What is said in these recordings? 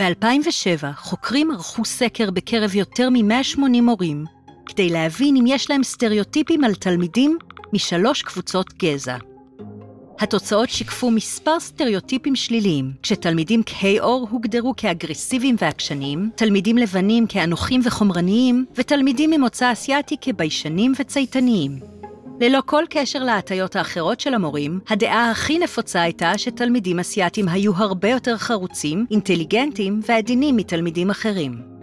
ב-2007 חוקרים ערכו סקר בקרב יותר מ-180 מורים, כדי להבין אם יש להם סטריאוטיפים על תלמידים משלוש קבוצות גזע. התוצאות שיקפו מספר סטריאוטיפים שליליים, כשתלמידים כהי עור הוגדרו כאגרסיביים ועקשנים, תלמידים לבנים כאנוכים וחומרניים, ותלמידים ממוצא אסיאטי כביישנים וצייתניים. ללא כל קשר להטיות האחרות של המורים, הדעה הכי נפוצה הייתה שתלמידים אסיאטים היו הרבה יותר חרוצים, אינטליגנטים ועדינים מתלמידים אחרים.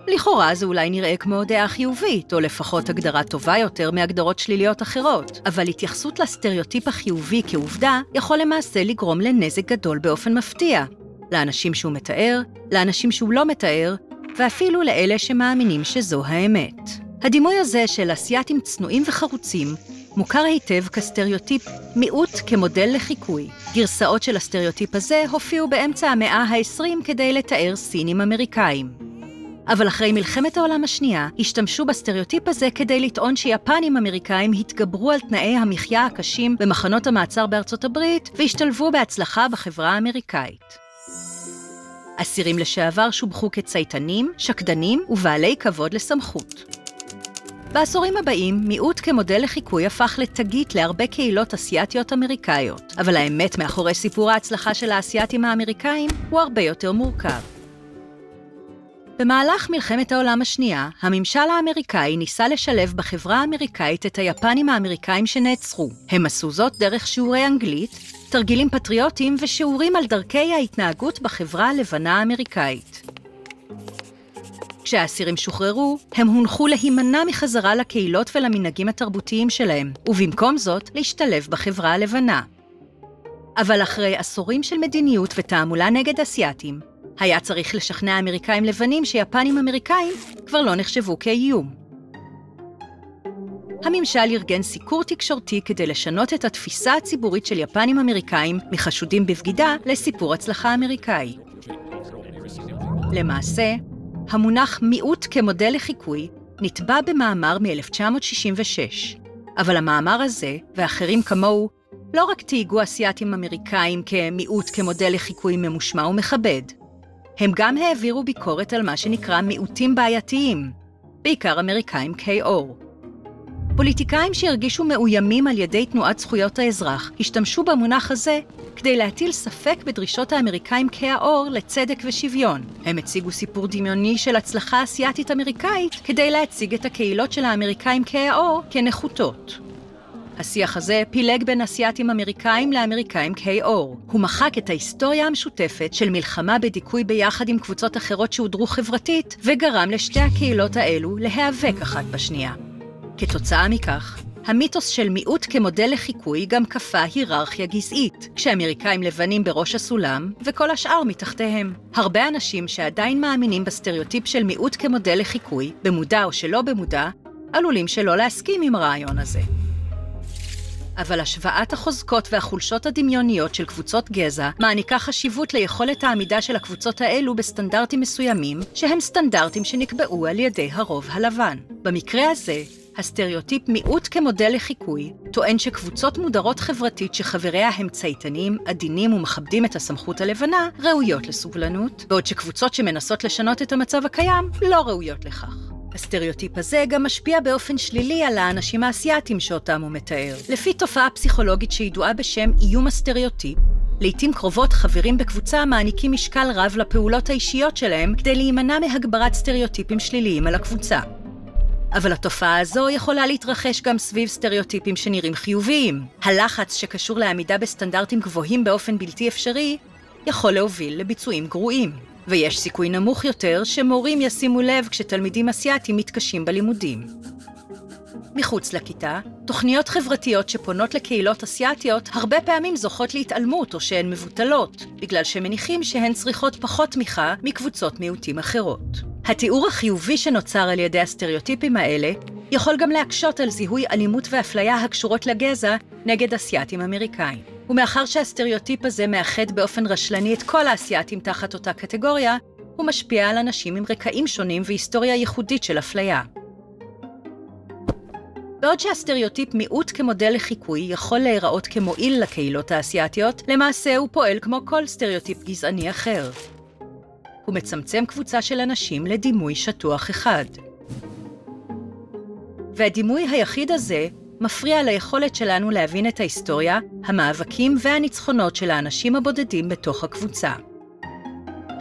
לכאורה זה אולי נראה כמו דעה חיובית, או לפחות הגדרה טובה יותר מהגדרות שליליות אחרות, אבל התייחסות לסטריאוטיפ החיובי כעובדה יכול למעשה לגרום לנזק גדול באופן מפתיע, לאנשים שהוא מתאר, לאנשים שהוא לא מתאר, ואפילו לאלה שמאמינים שזו האמת. הדימוי הזה של אסיאטים צנועים וחרוצים מוכר היטב כסטריאוטיפ מיעוט כמודל לחיקוי. גרסאות של הסטריאוטיפ הזה הופיעו באמצע המאה ה-20 כדי לתאר סינים אמריקאים. אבל אחרי מלחמת העולם השנייה, השתמשו בסטריאוטיפ הזה כדי לטעון שיפנים אמריקאים התגברו על תנאי המחיה הקשים במחנות המעצר בארצות הברית והשתלבו בהצלחה בחברה האמריקאית. אסירים לשעבר שובחו כצייתנים, שקדנים ובעלי כבוד לסמכות. בעשורים הבאים, מיעוט כמודל לחיקוי הפך לתגית להרבה קהילות אסיאטיות אמריקאיות, אבל האמת מאחורי סיפור ההצלחה של האסיאטים האמריקאים הוא הרבה יותר מורכב. במהלך מלחמת העולם השנייה, הממשל האמריקאי ניסה לשלב בחברה האמריקאית את היפנים האמריקאים שנעצרו. הם עשו זאת דרך שיעורי אנגלית, תרגילים פטריוטיים ושיעורים על דרכי ההתנהגות בחברה הלבנה האמריקאית. כשהאסירים שוחררו, הם הונחו להימנע מחזרה לקהילות ולמנהגים התרבותיים שלהם, ובמקום זאת להשתלב בחברה הלבנה. אבל אחרי עשורים של מדיניות ותעמולה נגד אסיאטים, היה צריך לשכנע אמריקאים לבנים שיפנים אמריקאים כבר לא נחשבו כאיום. הממשל ארגן סיקור תקשורתי כדי לשנות את התפיסה הציבורית של יפנים אמריקאים מחשודים בבגידה לסיפור הצלחה אמריקאי. למעשה, המונח מיעוט כמודל לחיקוי נטבע במאמר מ-1966, אבל המאמר הזה ואחרים כמוהו לא רק תייגו אסיאטים אמריקאים כמיעוט כמודל לחיקוי ממושמע ומכבד, הם גם העבירו ביקורת על מה שנקרא מיעוטים בעייתיים, בעיקר אמריקאים כהי עור. פוליטיקאים שהרגישו מאוימים על ידי תנועת זכויות האזרח השתמשו במונח הזה כדי להטיל ספק בדרישות האמריקאים כהי העור לצדק ושוויון. הם הציגו סיפור דמיוני של הצלחה אסיאטית אמריקאית כדי להציג את הקהילות של האמריקאים כהי העור כנחותות. השיח הזה פילג בין אסיאטים אמריקאים לאמריקאים כהי עור. הוא מחק את ההיסטוריה המשותפת של מלחמה בדיכוי ביחד עם קבוצות אחרות שהודרו חברתית, וגרם לשתי הקהילות האלו להיאבק אחת בשנייה. כתוצאה מכך, המיתוס של מיעוט כמודל לחיקוי גם כפה היררכיה גזעית, כשאמריקאים לבנים בראש הסולם וכל השאר מתחתיהם. הרבה אנשים שעדיין מאמינים בסטריאוטיפ של מיעוט כמודל לחיקוי, במודע או שלא במודע, עלולים שלא להסכים עם הרעיון הזה. אבל השוואת החוזקות והחולשות הדמיוניות של קבוצות גזע מעניקה חשיבות ליכולת העמידה של הקבוצות האלו בסטנדרטים מסוימים, שהם סטנדרטים שנקבעו על ידי הרוב הלבן. במקרה הזה, הסטריאוטיפ מיעוט כמודל לחיקוי טוען שקבוצות מודרות חברתית שחבריה הם צייתנים, עדינים ומכבדים את הסמכות הלבנה ראויות לסובלנות, בעוד שקבוצות שמנסות לשנות את המצב הקיים לא ראויות לכך. הסטריאוטיפ הזה גם משפיע באופן שלילי על האנשים האסיאטים שאותם הוא מתאר. לפי תופעה פסיכולוגית שידועה בשם איום הסטריאוטיפ, לעתים קרובות חברים בקבוצה מעניקים משקל רב לפעולות האישיות שלהם כדי להימנע מהגברת סטריאוטיפים שליליים על הקבוצה. אבל התופעה הזו יכולה להתרחש גם סביב סטריאוטיפים שנראים חיוביים. הלחץ שקשור לעמידה בסטנדרטים גבוהים באופן בלתי אפשרי יכול להוביל לביצועים גרועים. ויש סיכוי נמוך יותר שמורים ישימו לב כשתלמידים אסיאטים מתקשים בלימודים. מחוץ לכיתה, תוכניות חברתיות שפונות לקהילות אסיאטיות הרבה פעמים זוכות להתעלמות או שהן מבוטלות, בגלל שמניחים שהן צריכות פחות תמיכה מקבוצות מיעוטים אחרות. התיאור החיובי שנוצר על ידי הסטריאוטיפים האלה יכול גם להקשות על זיהוי אלימות ואפליה הקשורות לגזע נגד אסיאטים אמריקאים. ומאחר שהסטריאוטיפ הזה מאחד באופן רשלני את כל האסיאטים תחת אותה קטגוריה, הוא משפיע על אנשים עם רקעים שונים והיסטוריה ייחודית של אפליה. בעוד שהסטריאוטיפ מיעוט כמודל לחיקוי יכול להיראות כמועיל לקהילות האסיאטיות, למעשה הוא פועל כמו כל סטריאוטיפ גזעני אחר. הוא מצמצם קבוצה של אנשים לדימוי שטוח אחד. והדימוי היחיד הזה מפריע ליכולת שלנו להבין את ההיסטוריה, המאבקים והניצחונות של האנשים הבודדים בתוך הקבוצה.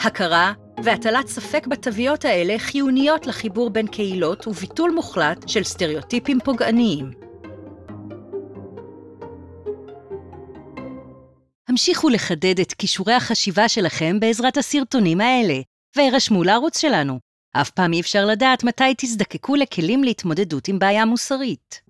הכרה והטלת ספק בתוויות האלה חיוניות לחיבור בין קהילות וביטול מוחלט של סטריאוטיפים פוגעניים. המשיכו לחדד את כישורי החשיבה שלכם בעזרת הסרטונים האלה, והירשמו לערוץ שלנו. אף פעם אי אפשר לדעת מתי תזדקקו לכלים להתמודדות עם בעיה מוסרית.